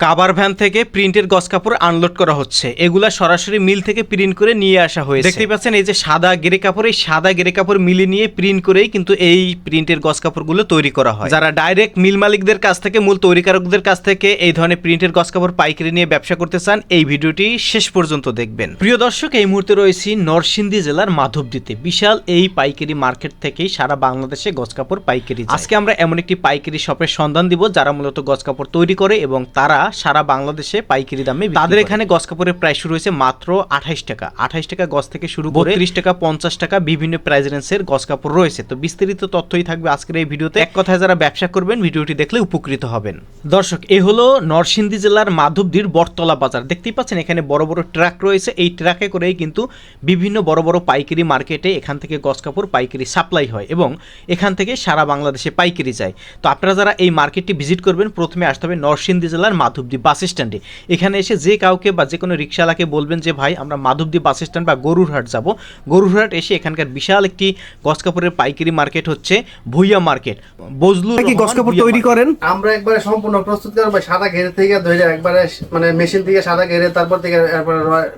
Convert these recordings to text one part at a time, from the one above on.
Cover van থেকে প্রিন্টের গজ কাপড় আনলোড করা হচ্ছে। এগুলা সরাসরি মিল থেকে প্রিন্ট করে নিয়ে আসা হয়েছে। দেখতেই পাচ্ছেন এই যে সাদা গেরে কাপড়, এই সাদা গেরে কাপড় মিলে নিয়ে প্রিন্ট করেই কিন্তু এই প্রিন্টের গজ কাপড়গুলো তৈরি করা হয়। যারা ডাইরেক্ট মিল মালিকদের কাছ থেকে, মূল তৈরিকারকদের কাছ থেকে এই ধরনের প্রিন্টের গজ কাপড় পাইকারি নিয়ে ব্যবসা করতে চান, এই ভিডিওটি শেষ পর্যন্ত দেখবেন। প্রিয় দর্শক, এই মুহূর্তে রয়েছি নরসিংদী জেলার মাধবদীতে। বিশাল এই পাইকারি মার্কেট থেকেই সারা বাংলাদেশে গজ কাপড় পাইকারি। আজকে আমরা এমন একটি পাইকারি শপের সন্ধান দিব যারা মূলত গজ কাপড় তৈরি করে এবং তারা সারা বাংলাদেশে পাইকারি দামে। তাদের এখানে গজ কাপড়ের প্রাইস শুরু হয়েছে মাত্র 28 টাকা। 28 টাকা গজ থেকে শুরু করে 30 টাকা, 50 টাকা বিভিন্ন প্রাইস রেঞ্জের গজ কাপড় রয়েছে। তো বিস্তারিত তথ্যই থাকবে আজকের এই ভিডিওতে। এক কথায় যারা ব্যবসা করবেন ভিডিওটি দেখলে উপকৃত হবেন। দর্শক, এই হলো নরসিংদী জেলার মাধবদীর বটতলা বাজার। দেখতেই পাচ্ছেন এখানে বড় বড় ট্রাক রয়েছে। এই ট্রাকে করেই কিন্তু বিভিন্ন বড় বড় পাইকারি মার্কেটে এখান থেকে গজ কাপড় পাইকারি সাপ্লাই হয় এবং এখান থেকে সারা বাংলাদেশে পাইকারি যায়। তো আপনারা যারা এই মার্কেটটি ভিজিট করবেন, প্রথমে আসতে হবে নরসিংদী জেলার মাধবদী বাস স্ট্যান্ডে। এখানে এসে যে কাউকে বা যে কোনো রিক্সাওয়ালাকে বলবেন যে ভাই আমরা মাধবদী বাস স্ট্যান্ড বা গরুরহাট যাব। গরুরহাট এসে এখানকার বিশাল একটি গজ কাপড়ের পাইকারি মার্কেট হচ্ছে ভুইয়া মার্কেট। বজলু কি গজ কাপড় তৈরি করেন? আমরা একবারে সম্পূর্ণ প্রস্তুত করব, সাদা ঘেরে থেকে ধরে একবারে মানে মেশিন থেকে সাদা ঘেরে, তারপর থেকে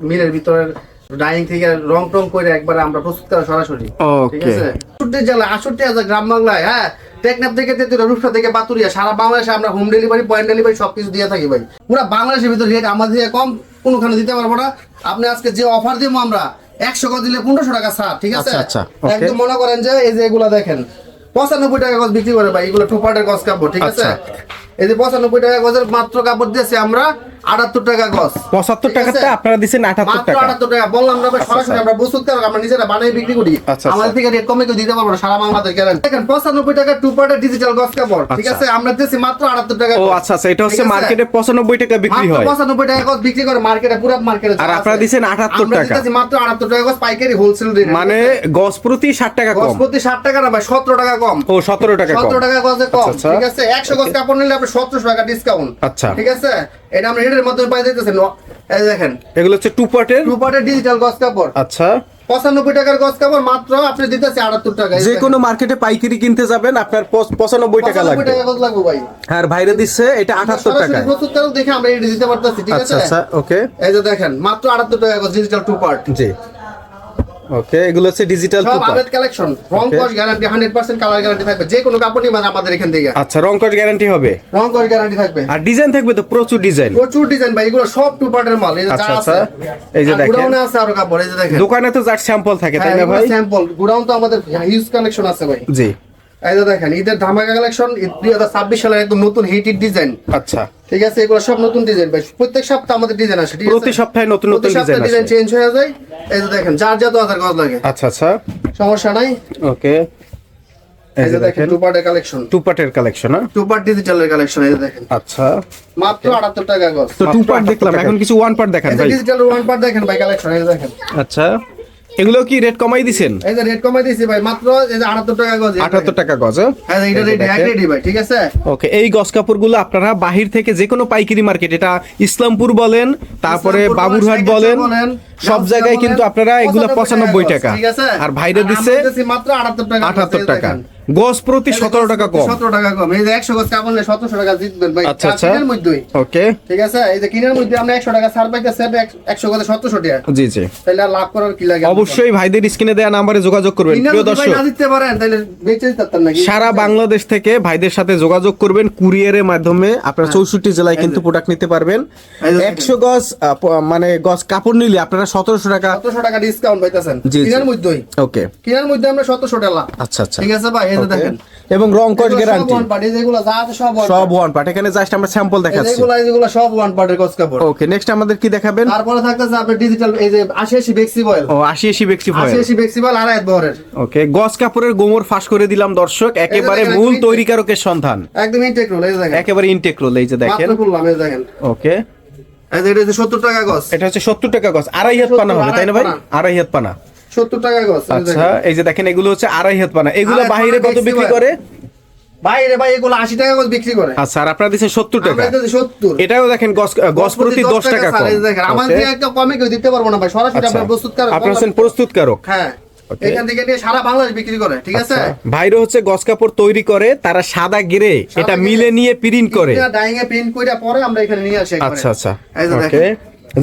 মিলের ভিতরে ডাইং থেকে রং টং করে একবারে আমরা প্রস্তুত করা সরাসরি। ঠিক আছে, 68 জেলা 68,000 গ্রাম বাংলায়, হ্যাঁ, টেকনাফ থেকে তেতুলিয়া, রূপসা থেকে পাতুরিয়া, সারা বাংলাদেশে আমরা হোম ডেলিভারি, পয়েন্ট ডেলিভারি সবকিছু দিয়ে থাকি ভাই। পুরো বাংলাদেশের ভিতরে রেট আমাদের থেকে কম কোনখানে দিতে পারবো না। আপনি আজকে যে অফার দিব আমরা 100 গজ দিলে 1500 টাকা ছাড়। ঠিক আছে, একদম মনে করেন যে এই যে এগুলা দেখেন 95 টাকা গজ বিক্রি করে ভাই। এগুলো 2 পার্টের গজ কাপড়। ঠিক আছে, এই যে 95 টাকা গজের মাত্র কাপড় দিয়েছি আমরা 78 টাকা গজ। 75 টাকাতে আপনারা দিবেন 78 টাকা। 78 টাকা বললাম না ভাই, সরাসরি আমরা প্রস্তুত করি, আমরা নিজেরা বানাই বিক্রি করি। আমাদের থেকে রেট কমে কেউ দিতে পারবো না সারা বাংলাদেশ গ্যারান্টি। দেখেন 95 টাকা 2 পার্টের ডিজিটাল গজ কাপড়। ঠিক আছে, আমরা দিয়েছি মাত্র 78 টাকা। ও আচ্ছা আচ্ছা, এটা হচ্ছে মার্কেটে 95 টাকা বিক্রি হয়। 95 টাকা গজ বিক্রি করে মার্কেটে, পুরো মার্কেটে। আর আপনারা দিবেন 78 টাকা। আমরা দিয়েছি মাত্র 78 টাকা গজ পাইকারি হোলসেল রেট। মানে গজ প্রতি 60 টাকা কম। গজ প্রতি 60 টাকা না ভাই, 17 টাকা কম। ও 17 টাকা কম। 17 টাকা গজে কম। ঠিক আছে, 100 গজ কাপড় নিলে আপনি 1700 টাকা ডিসকাউন্ট। আচ্ছা, ঠিক আছে, এটা আমরা রেটের মধ্যে পাই দিতেছেন। এই দেখেন এগুলো হচ্ছে 2 পার্টের ডিজিটাল গজ কাপড়। আচ্ছা, 95 টাকার গজ কাপড় মাত্র আপনি দিতেছি 78 টাকা। যে কোনো মার্কেটে পাইকারি কিনতে যাবেন আপনার 95 টাকা লাগবে। 95 টাকা গজ লাগবে ভাই। আর বাইরে দিচ্ছে এটা 78 টাকা। প্রস্তুত করো দেখে আমরা এটা দিতে পারতেছি। ঠিক আছে, আচ্ছা আচ্ছা, ওকে। এই যে দেখেন মাত্র 78 টাকা গজ ডিজিটাল 2 পার্ট। জি, ওকে। এগুলো হচ্ছে ডিজিটাল 2 সব পার্ট আপডেট কালেকশন, রং কস গ্যারান্টি, 100% কালার গ্যারান্টি থাকবে। যে কোনো কাপড় নিবেন আমাদের এখান থেকে। আচ্ছা, রং কস গ্যারান্টি হবে, রং কস গ্যারান্টি থাকবে। আর ডিজাইন থাকবে তো প্রচুর ডিজাইন। প্রচুর ডিজাইন ভাই, এগুলো সব 2 পার্টের মাল। এই যে যা আছে, এই যে দেখেন গুডাউনে আছে আরো কাপড়। এই যে দেখেন দোকানে তো যার স্যাম্পল থাকে, তাই না ভাই? স্যাম্পল গুডাউন তো আমাদের হিউজ কালেকশন আছে ভাই। জি, এই যে দেখেন ঈদের ধামাকা কালেকশন, 2026 সালের একদম নতুন হিটেড ডিজাইন। আচ্ছা, ঠিক আছে, এগুলো সব নতুন ডিজাইন ভাই। প্রত্যেক সপ্তাহে আমাদের ডিজাইন আসে। ঠিক আছে, প্রতি সপ্তাহে নতুন নতুন ডিজাইন চেঞ্জ হয়ে যায়। এই যে দেখেন যার যত আধার গজ লাগে। আচ্ছা আচ্ছা, সমস্যা নাই। ওকে, এই যে দেখেন 2 পার্টের কালেকশন, 2 পার্টের কালেকশন, 2 পার্ট ডিজিটালের কালেকশন। এই যে দেখেন আচ্ছা, মাত্র 78 টাকা গজ। তো 2 পার্ট দেখলাম, এখন কিছু 1 পার্ট দেখান ভাই। ডিজিটালের 1 পার্ট দেখেন ভাই কালেকশন। এই যে দেখেন, আচ্ছা, এগুলো কি রেট কমাই দিবেন? এই যে রেট কমাই দিয়েছি ভাই মাত্র এই যে 78 টাকা গজ। 78 টাকা গজ। হ্যাঁ, এটা রেট রেডি ভাই। ঠিক আছে, ওকে। এই গজ কাপড়গুলো আপনারা বাহির থেকে যে কোনো পাইকারি মার্কেট, এটা ইসলামপুর বলেন, তারপরে বাবুরহাট বলেন, সব জায়গায় কিন্তু আপনারা এগুলো 95 টাকা। আর ভাইরে দিচ্ছে মাত্র 78 টাকা। 78 টাকা গজ প্রতি 17 টাকা কম। 17 টাকা কম। এই যে 100 গজ কাপড় নিলে 1700 টাকা জিতবেন ভাই। আচ্ছা আচ্ছা, কিনার মধ্যে। ওকে, ঠিক আছে, এই যে কিনার মধ্যে আমরা 100 টাকা ছাড় পাইতেছি, 100 গজে 1700 টাকা। জি জি, তাহলে আর লাভ করার কি লাগে? অবশ্যই ভাইদের স্ক্রিনে দেয়া নম্বরে যোগাযোগ করবেন। প্রিয় দর্শক, না দিতে পারেন তাহলে বেচে দিতেন নাকি? সারা বাংলাদেশ থেকে ভাইদের সাথে যোগাযোগ করবেন কুরিয়ারের মাধ্যমে। আপনারা 64 জেলায় কিন্তু প্রোডাক্ট নিতে পারবেন। 100 গজ মানে গজ কাপড় নিলে আপনারা 1700 টাকা ডিসকাউন্ট পাইতেছেন কিনার মধ্যেই। ওকে, কিনার মধ্যে আমরা 1700 টাকা। আচ্ছা আচ্ছা, ঠিক আছে ভাই, এই যে দেখেন, এবং রং কস গ্যারান্টি। সব ওয়ান পার্ট, যেগুলো যা আছে সব ওয়ান পার্ট। এখানে জাস্ট আমরা স্যাম্পল দেখাচ্ছি। এগুলো সব ওয়ান পার্টের গজ কাপড়। ওকে, নেক্সট আমাদের কি দেখাবেন? তারপরে থাকতেছে আপনার ডিজিটাল, এই যে 80 বেক্সি বয়েল। ও 80 বেক্সি বয়েল। 80 বেক্সি বয়েল আর এক বহরের। ওকে, গজ কাপড়ের গোমর ফাঁস করে দিলাম দর্শক, একেবারে মূল তৈরিকারকের সন্ধান, একদম ইনটেক রোল। এই যে দেখেন, একেবারে ইনটেক রোল। এই যে দেখেন, মাত্র বললাম, এই দেখেন। ওকে, এই যে এটা হচ্ছে 70 টাকা গজ। এটা হচ্ছে 70 টাকা গজ। আড়াই হাত পানা হবে, তাই না ভাই? আড়াই হাত পানা, 70 টাকা গজ। আচ্ছা, এই যে দেখেন এগুলো হচ্ছে আড়াই হাত পানা। এগুলো বাইরে কত বিক্রি করে? বাইরে ভাই এগুলো 80 টাকা গজ বিক্রি করে। আচ্ছা, আর আপনারা দিচ্ছেন 70 টাকা। আমরা দিচ্ছি 70। এটাও দেখেন গজ প্রতি 10 টাকা কম। দেখেন আমাদের একটা কমে কেউ দিতে পারবো না ভাই, সরাসরি আমরা প্রস্তুতকারক। আপনারা হচ্ছেন প্রস্তুতকারক। হ্যাঁ, ওকে এখান থেকে নিয়ে সারা বাংলাদেশ বিক্রি করে, ঠিক আছে। ভাইরা হচ্ছে গস কাপড় তৈরি করে, তারা সাদা গেরে এটা মিলে নিয়ে প্রিন্ট করে, ডাইং এ প্রিন্ট কইরা পরে আমরা এখানে নিয়ে আসি একবারে। আচ্ছা আচ্ছা এই যে ওকে, দেখেন,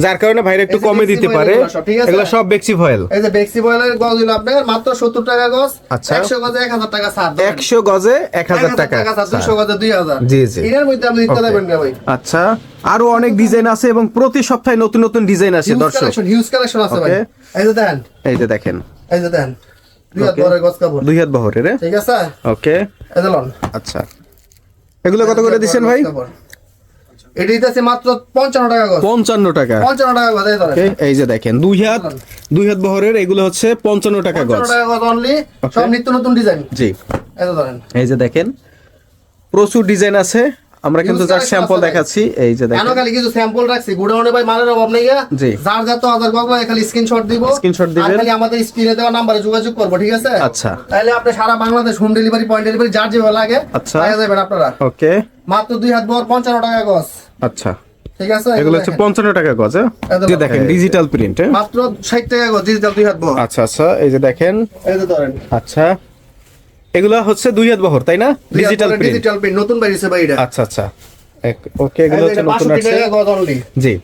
যার কারণে ভাইরা একটু এই যে কমে বেক্সি দিতে ফয়েল পারে। এগুলো সব, ঠিক আছে? এগুলো সব বেক্সি ফয়েল। এই যে বেক্সি বয়েলের গজ হলো আপনার মাত্র 70 টাকা গজ। আচ্ছা। 100 গজে 1000 টাকা ছাড়। 100 গজে 1000 টাকা, 200 গজে 2000। জি জি। এর মধ্যে আপনি দিতে পারবেন না ভাই। আচ্ছা, আরো অনেক ডিজাইন আছে এবং প্রতি সপ্তাহে নতুন নতুন ডিজাইন আসে দর্শক। হিউজ কালেকশন আছে ভাই। ওকে। এই যে দেখেন, এই যে দেখেন, এই যে দেখেন, দুই হাত ওকে। বড় গজ কাপড়, 2 হাত বহরের, ঠিক আছে। ওকে এই যে লন, আচ্ছা। এগুলো কত করে দিচ্ছেন ভাই? এটা দিতেছে মাত্র 55 টাকা গজ। 55 টাকা। 55 টাকা গজ, এই ধরেন। ওকে, এই যে দেখেন 2 হাত বহরের, এগুলো হচ্ছে 55 টাকা গজ। 55 টাকা গজ অনলি, সব নিত্য নতুন ডিজাইন। জি, এই যে ধরেন, এই যে দেখেন প্রচুর ডিজাইন আছে, আমরা কিন্তু যার স্যাম্পল দেখাচ্ছি। এই যে দেখেন, কেন খালি কিছু স্যাম্পল রাখছি, গোডাউনে ভাই মালের অভাব নাই। জি। যার যত হাজার গজ লাগে খালি স্ক্রিনশট দিব, Screenshot আর দিবেন। খালি আমাদের স্ক্রিনে দেওয়া নম্বরে যোগাযোগ করব, ঠিক আছে। আচ্ছা। তাহলে আপনি সারা Bangladesh home delivery, point delivery যার যেভাবে লাগে আচ্ছা। পাওয়া যাবেন আপনারা। ওকে মাত্র 2 হাত বড় 55 টাকা গজ, আচ্ছা। ঠিক আছে। এগুলো হচ্ছে 55 টাকা গজ। একদম। যে দেখেন ডিজিটাল প্রিন্ট, মাত্র 60 টাকা গজ ডিজিটাল 2 হাত বড়। আচ্ছা আচ্ছা। এই যে দেখেন, এই যে ধরেন, আচ্ছা, এগুলো হচ্ছে 2 হাত বহর, তাই না? Digital print. ডিজিটাল প্রিন্ট নতুন বাইরেছে ভাই এটা। আচ্ছা আচ্ছা, ওকে, এগুলো হচ্ছে নতুন 65 আসছে। টাকা গজ অনলি। জি।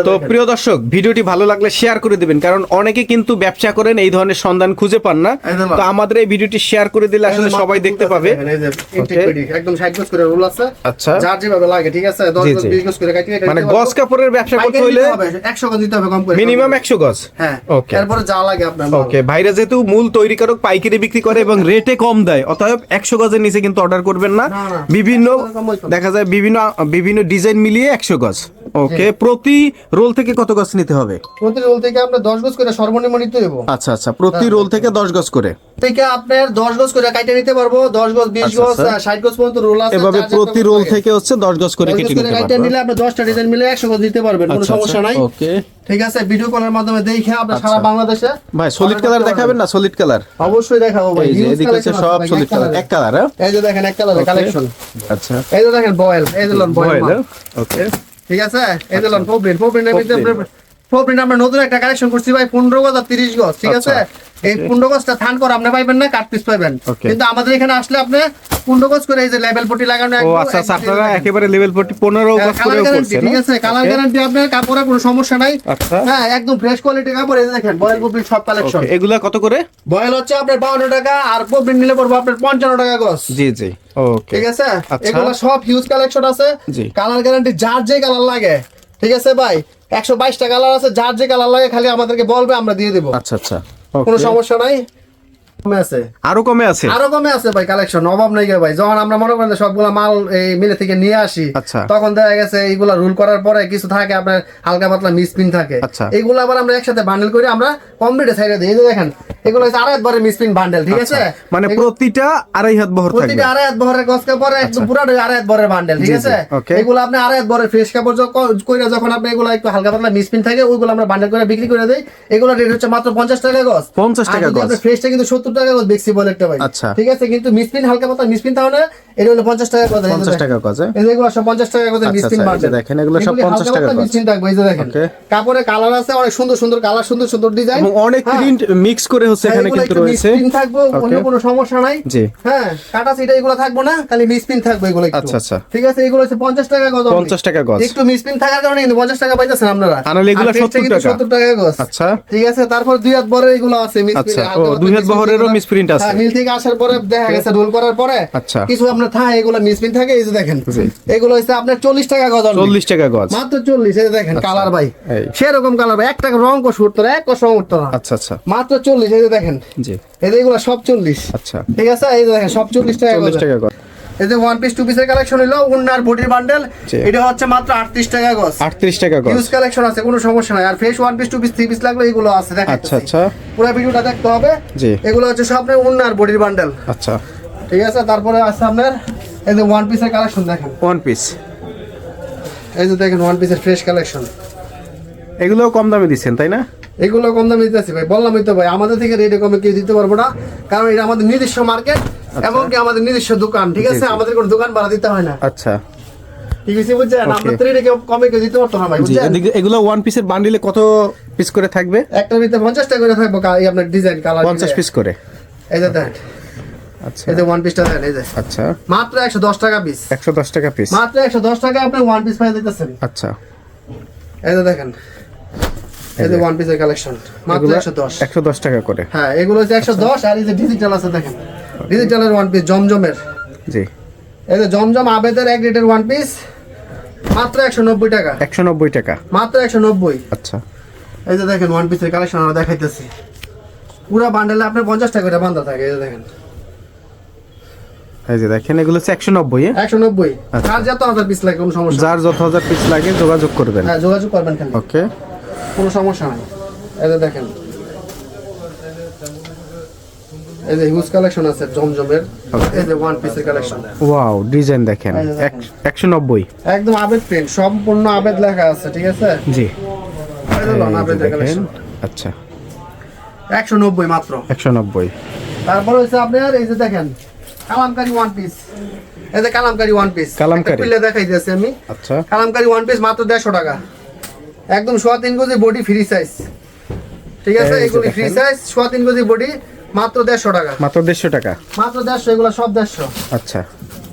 তো প্রিয় দর্শক, ভিডিওটি ভালো লাগলে শেয়ার করে দিবেন, কারণ অনেকে কিন্তু ব্যবসা করেন এই ধরনের সন্ধান খুঁজে পান না। তো আমাদের এই ভিডিওটি শেয়ার করে দিলে আসলে সবাই দেখতে পাবে। এই যে ইন্টিগ্রেটেড একদম 60 গজ করে রোল আছে। আচ্ছা। যার যেভাবে লাগে, ঠিক আছে। 10 গজ 20 গজ করে কাটি কাটি মানে দিতে পারবো। গজ কাপড়ের ব্যবসা করতে পাইকারি হলে দিতে হবে, 100 গজ দিতে হবে কম করে। মিনিমাম 100 গজ। হ্যাঁ, ওকে। এরপরে যা লাগে আপনার মাল। ওকে, ভাইরা যেহেতু মূল তৈরিকারক, পাইকারি বিক্রি করে এবং রেটে কম দেয়, অতএব 100 গজের নিচে কিন্তু অর্ডার করবেন না। না, না। বিভিন্ন 100 গজ কম হইতো না। দেখা যায় বিভিন্ন ডিজাইন মিলিয়ে 100 গজ। ওকে, প্রতি রোল থেকে কত গজ নিতে হবে? প্রতি রোল থেকে আপনার 10 গজ করে সর্বনিম্ন নিতে হবে। আচ্ছা আচ্ছা, প্রতি রোল থেকে 10 গজ করে। থেকে আপনার 10 গজ করে কাটে নিতে পারবো। 10 গজ 20 আচ্ছা, গজ আচ্ছা। 60 গজ পর্যন্ত রোল আছে। এভাবে যার যেটা প্রতি গজ রোল লাগে। থেকে হচ্ছে 10 গজ করে 10 কেটে গজ করে নিতে কাটে পারবো। নিলে আপনি 10টা ডিজাইন মিলে 100 গজ দিতে পারবেন, কোনো আচ্ছা, সমস্যা নাই। ওকে। ঠিক আছে, ভিডিও কলের মাধ্যমে দেখে আপনি সারা আচ্ছা। বাংলাদেশে ভাই সলিড কালার দেখাবেন না? সলিড কালার অবশ্যই দেখাবো ভাই। এই যে Huge এদিকে হচ্ছে collection সব আছে ভাই, সলিড কালার, এক কালার। এই যে দেখেন এক কালারের কালেকশন। আচ্ছা, এই যে দেখেন বয়েল, এই যে লন বয়েল। ওকে। ঠিক আছে, এই যে লন ফোপ্রিন্ট এর ভিতরে ফোপ্রিন্ট আমরা নতুন একটা কালেকশন করছি ভাই, 15 গজ আর 30 গজ, ঠিক আছে। এই 15 গজটা থান করে আপনি পাইবেন না, কাট পিস পাবেন। Okay. কিন্তু আমাদের এখানে আসলে আপনি 15 গজ করে এই যে লেভেল পটি লাগানো ও একদম আচ্ছা আচ্ছা, আপনারা একেবারে লেভেল 15 গজ কালার করেও গ্যারান্টি, করছেন, ঠিক আছে। কালার গ্যারান্টি আপনার কাপড়ে কোনো সমস্যা নাই। আচ্ছা। হ্যাঁ, একদম ফ্রেশ কোয়ালিটি কাপড়। এই যে দেখেন বয়েল ফোপ্রিন্ট সব কালেকশন। ওকে, এগুলা কত করে? বয়েল হচ্ছে আপনার 52 টাকা, আর ফোপ্রিন্ট নিলে পড়বো আপনার 55 টাকা গজ। জি জি, ওকে, ঠিক আছে। আচ্ছা। এগুলো সব হিউজ কালেকশন আছে। জি। কালার গ্যারান্টি যার যে কালার লাগে, ঠিক আছে ভাই। 122টা কালার আছে, যার যে কালার লাগে খালি আমাদেরকে বলবে, আমরা দিয়ে দেব, আচ্ছা আচ্ছা, কোনো ওকে। সমস্যা নাই। কমে আছে, আরো কমে আছে? আরো কমে আছে ভাই কালেকশন, অভাব নাই গে ভাই। যখন আমরা মনে করেন যে সবগুলা মাল এই মিলে থেকে নিয়ে আসি, আচ্ছা। তখন দেখা গেছে এইগুলা রুল করার পরে কিছু থাকে আপনার হালকা পাতলা মিসপ্রিন্ট থাকে। আচ্ছা। এইগুলো আবার আমরা একসাথে বান্ডেল করে আমরা কমপ্লিটে সাইডে দিই। এই যে দেখেন, এগুলো হচ্ছে 2.5 মিসপ্রিন্ট বান্ডেল, ঠিক আছে। মানে প্রতিটা 2.5 হাত বহর থাকবে? প্রতিটা 2.5 বহরের গজ কাপড়, একদম পুরাটাই 2.5 বহরের বান্ডেল, ঠিক জি, জি, আছে। ওকে। এগুলো আপনি 2.5 বহরের ফ্রেশ কাপড় কইরা যখন আপনি এগুলো একটু হালকা পাতলা মিসপ্রিন্ট থাকে, ওইগুলো আমরা বান্ডেল করে বিক্রি করে দেই। এগুলো রেট হচ্ছে মাত্র 50 টাকা গজ। 50 টাকা গজ। আপনি ফ্রেশটা কিন্তু 70 টাকা গজ বেক্সি বলে একটা ভাই, আচ্ছা। ঠিক আছে। কিন্তু মিসপ্রিন্ট হালকা পাতলা মিসপ্রিন্ট তাহলে এটা হলো 50 টাকা গজ। 50 টাকা গজ। এই যে এগুলো সব 50 টাকা গজের আচ্ছা, মিসপ্রিন্ট আচ্ছা, এই যে বান্ডেল দেখেন, এগুলো সব 50 টাকা গজ। মিসপ্রিন্ট থাকবে। এই যে দেখেন, ওকে। কাপড়ে কালার আছে অনেক সুন্দর সুন্দর কালার, সুন্দর সুন্দর ডিজাইন এবং অনেক প্রিন্ট মিক্স করে হচ্ছে এখানে কিন্তু রয়েছে। থাকবে, অন্য কোনো সমস্যা নাই। জি। হ্যাঁ, কাটা সিটা এগুলো থাকবে না, খালি মিসপ্রিন্ট থাকবে এগুলো একটু। আচ্ছা, আচ্ছা। ঠিক আছে, এগুলো হচ্ছে 50 টাকা গজ। 50 টাকা গজ। একটু মিসপ্রিন্ট থাকার কারণে কিন্তু 50 টাকা পাইতেছেন আপনারা। আর নাহলে এগুলো আর ফ্রেশটা 70 কিন্তু টাকা। 70 টাকা গজ। আচ্ছা। ঠিক আছে, তারপর 2 হাত বড় এগুলো আছে মিসপ্রিন্ট। আচ্ছা, ও 2 হাত বহরেরও মিসপ্রিন্ট আছে। হ্যাঁ, মিল থেকে আসার পরে দেখা গেছে রোল করার পরে আচ্ছা। কিছু আপনার এগুলো মিসপ্রিন্ট থাকে। এই যে দেখেন, জি। এগুলো হচ্ছে আপনার 40 টাকা গজ। 40 টাকা গজ। মাত্র 40। এই যে দেখেন কালার ভাই, এই। সেরকম কালার ভাই, একটা রং কো উঠতো না, এক কষ উঠতো না। আচ্ছা আচ্ছা, মাত্র 40। এই যে দেখেন, জি। এই যে এগুলো সব 40। আচ্ছা, ঠিক আছে, এই যে দেখেন সব 40 টাকা 40 গজ। টাকা গজ। এই যে ওয়ান পিস টু পিসের কালেকশন হলো উন্নার বডির বান্ডেল, জি। এটা হচ্ছে মাত্র 38 টাকা গজ। 38 টাকা গজ। ইউজ কালেকশন আছে, কোনো সমস্যা নাই। আর fresh one piece two piece three piece লাগলে এগুলো আছে, দেখেন। আচ্ছা আচ্ছা, পুরো ভিডিওটা দেখতে হবে। জি। এগুলো হচ্ছে সব আপনার উন্নার বডির বান্ডেল, আচ্ছা। ঠিক আছে। তারপরে আছে আপনার এই যে ওয়ান পিসের কালেকশন দেখেন, ওয়ান পিস। এই যে দেখেন ওয়ান পিসের ফ্রেশ কালেকশন। এগুলোও কম দামে দিচ্ছেন তাই না? এগুলো কম দামে দিতেছি ভাই, বললামই তো ভাই, আমাদের থেকে রেটে কমে কেউ দিতে পারবো না, কারণ এটা আমাদের নিজস্ব মার্কেট এবং কি আমাদের নিজস্ব দোকান, ঠিক আছে। আমাদের কোনো দোকান ভাড়া দিতে হয় না। আচ্ছা, টিভিসি বুঝছেন আমরা তো এটা কমে কেউ দিতে পারতো না ভাই জি বুঝছেন। এদিকে এগুলো ওয়ান পিসের বান্ডিলে কত পিস করে থাকবে? একটার ভিতরে 50 টাকা করে থাকবে এই আপনার ডিজাইন কালার 50 পিস করে। এই যে দেন, আচ্ছা এই যে ওয়ান পিসটা দেন, এই যে আচ্ছা মাত্র 110 টাকা পিস, 110 টাকা পিস, মাত্র 110 টাকা আপনি ওয়ান পিস পাই দিতেছেন। আচ্ছা এই যে দেখেন, এই যে ওয়ান পিসের কালেকশন মাত্র 110 110 টাকা করে। হ্যাঁ এগুলো হচ্ছে 110। আর এই যে ডিজিটাল আছে দেখেন, ডিজিটালের ওয়ান পিস জমজমের, জি এই যে জমজম আবেদের এক রেটের ওয়ান পিস মাত্র 190 টাকা, 190 টাকা, মাত্র 190। আচ্ছা এই যে দেখেন ওয়ান পিসের কালেকশন আমরা দেখাইতেছি, পুরো বান্ডেলে আপনার 50 টাকা করে বান্ধা থাকে। এই যে দেখেন, এই যে দেখেন এগুলো হচ্ছে 190 190। আচ্ছা। আর যত হাজার পিস লাগে কোনো সমস্যা যার যত হাজার পিস লাগে যোগাযোগ করবেন। হ্যাঁ যোগাযোগ করবেন খালি, ওকে কোনো সমস্যা নাই। এই যে দেখেন, এই যে হিউজ কালেকশন আছে জমজমের, এই যে ওয়ান পিসের কালেকশন। ওয়াও ডিজাইন দেখেন, এই যে দেখেন। 190 একদম আবেদ প্রিন্ট, সম্পূর্ণ আবেদ লেখা আছে, ঠিক আছে। জি এই যে লন এই যে আবেদের দেখেন, কালেকশন আচ্ছা 190 মাত্র। 190 তারপর হচ্ছে আপনার এই যে দেখেন কালামকারী ওয়ান পিস, এই যে কালামকারী ওয়ান পিস কালামকারী। খুলে দেখাই দিয়েছি আমি। আচ্ছা কালামকারী ওয়ান পিস মাত্র 150 টাকা, একদম 3.25 গজ বডি ফ্রি সাইজ, ঠিক আছে। এই যে এগুলি ফ্রি দেখেন। সাইজ 3.25 গজ বডি মাত্র 150 টাকা, মাত্র 150 টাকা, মাত্র 150। এগুলো সব 150। আচ্ছা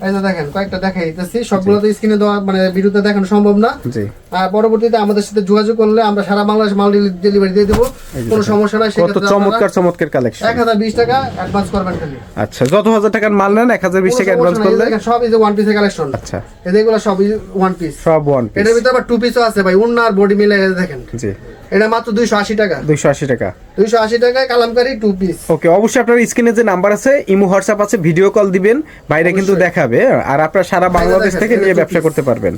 এই যে দেখেন কয়েকটা দেখাই দিতেছি, সবগুলো তো স্ক্রিনে দেওয়া মানে ভিডিওতে দেখানো সম্ভব না। জি আর পরবর্তীতে আমাদের সাথে যোগাযোগ করলে আমরা সারা বাংলাদেশ মাল ডেলিভারি দিয়ে দেবো, কোনো সমস্যা নাই। কত সেক্ষেত্রে চমৎকার চমৎকার কালেকশন। 1020 টাকা অ্যাডভান্স করবেন খালি। আচ্ছা যত হাজার টাকার মাল নেন 1020 টাকা অ্যাডভান্স করলে। দেখেন সব এই যে ওয়ান পিসের কালেকশন, আচ্ছা এই যে এগুলো সব ওয়ান পিস, সব ওয়ান পিস। এটার ভিতরে আবার টু পিসও আছে ভাই, উন্না আর বডি মিলে। এই যে দেখেন জি এটা মাত্র 280 টাকা, 280 টাকা। 280 টাকায় কালামকারী টু পিস। ওকে অবশ্যই আপনার স্ক্রিনে যে নাম্বার আছে ইমো হোয়াটসঅ্যাপ আছে, ভিডিও কল দিবেন, বাইরে কিন্তু দেখাবে আর আপনারা সারা বাংলাদেশ থেকে নিয়ে ব্যবসা করতে পারবেন।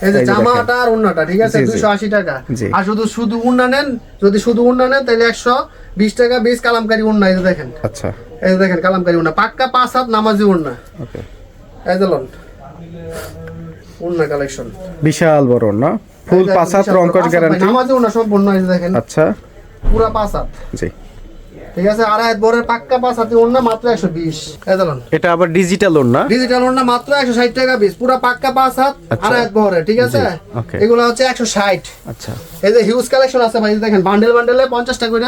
এই যে এই যে জামাটা আর উন্নাটা, ঠিক আছে, জি, জি। 280 টাকা। জি। আর শুধু উন্না নেন, যদি শুধু উন্না নেন তাহলে 120 টাকা বেশ কালামকারী উন্না। এই যে দেখেন, আচ্ছা এই যে দেখেন কালামকারী উন্না পাক্কা 5 হাত নামাজি উন্না। ওকে এই যে লন উন্না কালেকশন বিশাল বড় না, ফুল 5 হাত রং কস গ্যারান্টি। নামাজি উন্না সম্পূর্ণ। এই যে দেখেন আচ্ছা পুরা 5 হাত, জি ঠিক আছে। আর হাত বড়ের পাক্কা 5 হাতি উন্না মাত্র 120। এই যে লন এটা আবার ডিজিটাল ওর না? ডিজিটাল ওড়না মাত্র 160 টাকা পিস, পুরো পাক্কা 5 হাত আচ্ছা। আর হাত বহরে, ঠিক আছে। জি, okay. এগুলো হচ্ছে 160। আচ্ছা এই যে হিউজ কালেকশন আছে ভাই, এই যে দেখেন বান্ডেল বান্ডেলে 50 টাকা করে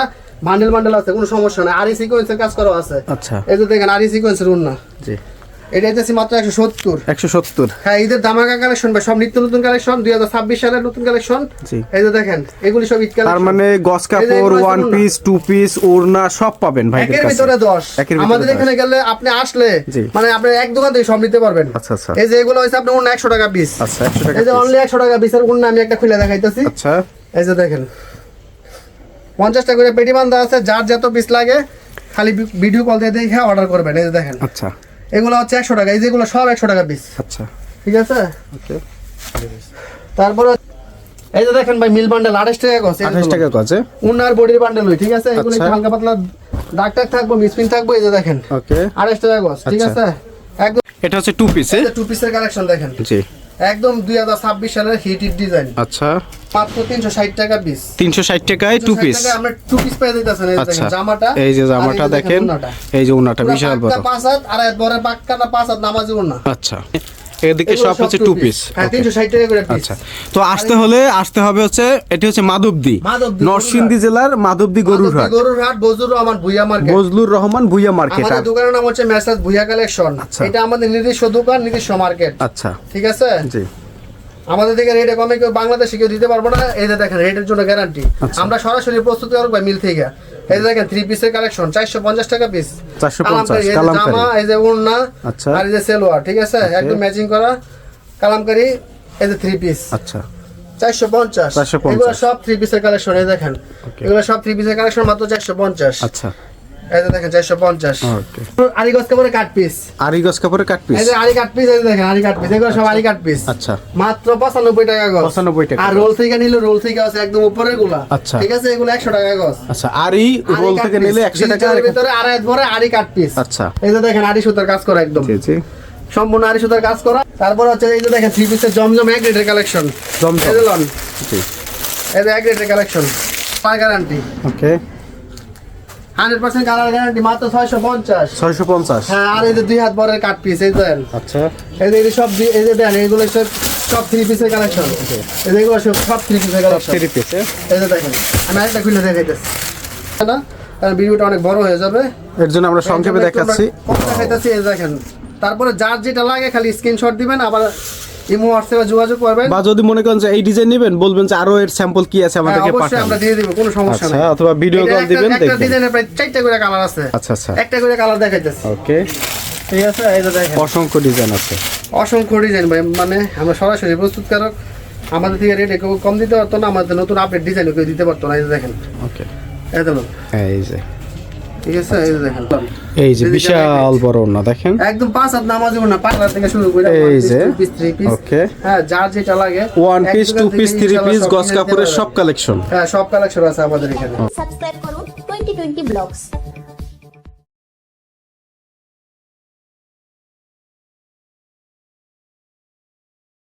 বান্ডেল আছে, কোনো সমস্যা নাই। আরি সিকোয়েন্সের কাজ করা আছে। আচ্ছা এই যে দেখেন আরি সিকোয়েন্সের ওড়না, জি এটা হচ্ছে মাত্র 170। 170 হ্যাঁ ঈদের ধামাকা কালেকশন ভাই, সব নিত্য নতুন কালেকশন, 2026 সালের নতুন কালেকশন। জি এই যে দেখেন এগুলি সব ঈদ তার কালেকশন। মানে গস কাপড়, ওয়ান পিস, টু পিস, ওড়না সব পাবেন ভাইদের একের কাছে। ভিতরে 10। একের ভিতরে আমাদের 10 এখানে গেলে আপনি আসলে জি। মানে আপনি এক দোকান থেকে সব নিতে পারবেন। আচ্ছা আচ্ছা এই যে এগুলো হচ্ছে আপনার ওড়না 100 টাকা পিস। আচ্ছা 100 টাকা এই যে piece। অনলি 100 টাকা পিসের ওড়না আমি একটা খুলে দেখাইতেছি। আচ্ছা এই যে দেখেন 50 টাকা করে পেটি বান্ধা আছে, যার যত পিস লাগে খালি ভিডিও কল দিয়ে দেখে অর্ডার করবেন। এই যে দেখেন আচ্ছা এগুলো হচ্ছে 100 টাকা, এই যেগুলো সব 100 টাকা পিস, আচ্ছা ঠিক আছে। ওকে তারপরে এই যে দেখেন ভাই মিল বান্ডেল 28 টাকা গজ, 28 টাকা গজে। উনার বডির বান্ডেল হই, ঠিক আছে। এগুলো আচ্ছা। একটু হালকা পাতলা দাগ টাগ থাকবো, মিসপিন থাকবো। এই যে দেখেন ওকে 28 টাকা গজ, ঠিক আচ্ছা। আছে। একদম এটা হচ্ছে টু পিস এই যে টু পিসের কালেকশন দেখেন, জি একদম 2026 সালের হিট ডিজাইন, আচ্ছা মাত্র 360 টাকা পিস। 360 টাকায় টু পিস। আমরা টু পিস পেয়ে দিতেছেন। এই যে আচ্ছা দেখেন জামাটা, এই যে আর জামাটা এই যে দেখেন, ওড়নাটা। এই যে ওড়নাটা বিশাল বড়। 5 হাত আর এত বড় পাক্কা 5 হাত নামাজি ওড়না। আচ্ছা এদিকে সব হচ্ছে টু পিস। হ্যাঁ 360 টাকা করে পিস। আচ্ছা তো আসতে হবে হচ্ছে এটি হচ্ছে মাধবদী, মাধবদী, নরসিংদী জেলার মাধবদী গরুরহাট, গরুরহাট বজরুর রহমান ভুইয়া মার্কেট। বজলুর রহমান ভুইয়া মার্কেট। আমাদের দোকানের নাম হচ্ছে মেসাজ ভুইয়া কালেকশন। আচ্ছা। এটা আমাদের নিজস্ব দোকান, নিজস্ব মার্কেট, আচ্ছা ঠিক আছে। জি আমাদের থেকে রেটে কমে কেউ বাংলাদেশে কেউ দিতে পারবো না। এই যে দেখেন রেটের জন্য গ্যারান্টি, আচ্ছা। আমরা সরাসরি প্রস্তুত করব মিল থেকে। এই যে দেখেন 3 পিসের কালেকশন 450 টাকা পিস। 450 এই যে কালামকারী। জামা, এই যে ওড়না, আচ্ছা। আর এই যে সালোয়ার, ঠিক আছে, একদম ম্যাচিং করা কালামকারী। এই যে 3 পিস আচ্ছা 450। 450 এগুলো সব 3 পিসের কালেকশন। এই দেখেন এগুলো সব 3 পিসের কালেকশন মাত্র 450। আচ্ছা এই যে দেখেন 450। ওকে আরি গজ কাপড়ের কাট পিস, আরি গস কাপড়ের কাট পিস। এই যে আরি কাট পিস, এই যে দেখেন আরি কাট পিস, এগুলো সব আরি কাট পিস। আচ্ছা মাত্র 95 টাকা গজ। 95 টাকা। আর রোল থেকে নিলে রোল থেকে আছে একদম উপরের গুলা, আচ্ছা। ঠিক আছে। এগুলো 100 টাকা গজ। আচ্ছা আরি রোল থেকে নিলে 100 টাকা। ডিজিটালের ভিতরে আড়াই ভরে আরি কাট পিস। আচ্ছা এই যে দেখেন আরি সুতার কাজ করা, একদম জি জি সম্পূর্ণ আরি সুতার কাজ করা। তারপর হচ্ছে এই যে দেখেন 3 পিসের জমজম এক রেটের কালেকশন। জমজম। এই যে লন, জি এই যে এক রেটের কালেকশন, পার গ্যারান্টি, ওকে 100% কালার গ্যারান্টি, মাত্র 650। 650। হ্যাঁ আর এই যে 2 হাত বরের কাট পিস, এই দেন। আচ্ছা এই যে সব এই যে দেন, এইগুলো সব সব 3 পিসের কালেকশন এই দেখো সব 3 পিসের কালেকশন 3 পিস এই যে দেখেন আমি আরেকটা খুলে দেখাইতেছি না কারণ ভিডিওটা অনেক বড় হয়ে যাবে এর জন্য আমরা সংক্ষেপে দেখাচ্ছি দেখাইতেছি এই দেখেন তারপরে যার যেটা লাগে খালি স্ক্রিনশট দিবেন আবার ইমো হোয়াটসঅ্যাপে যোগাযোগ করবেন বা যদি মনে করেন যে এই ডিজাইন নেবেন বলবেন যে আরো এর স্যাম্পল কি আছে আমাদেরকে অবশ্যই পাঠান আমরা দিয়ে দিব কোনো সমস্যা আচ্ছা নাই অথবা ভিডিও কল দিবেন একটা দেখবেন ডিজাইনের প্রায় 4টা করে কালার আছে আচ্ছা আচ্ছা একটা করে কালার দেখাইতেছি ওকে ঠিক আছে এই যে দেখেন অসংখ্য ডিজাইন আছে অসংখ্য ডিজাইন ভাই মানে আমরা সরাসরি প্রস্তুতকারক আমাদের থেকে রেট একটু কম দিতে পারতো না আমাদের নতুন আপডেট ডিজাইন কেউ দিতে পারতো না এই যে দেখেন ওকে এই দেখুন এই যে ঠিক আছে এই যে দেখেন এই যে বিশাল বড় না দেখেন একদম 5 হাত নামাজ না পাকলা থেকে শুরু করে এই যে পিস 3 পিস ওকে হ্যাঁ যার যেটা লাগে 1 পিস 2 পিস 3 পিস গস কাপড়ের সব কালেকশন হ্যাঁ সব কালেকশন আছে আমাদের এখানে সাবস্ক্রাইব করুন 2020 ব্লগস।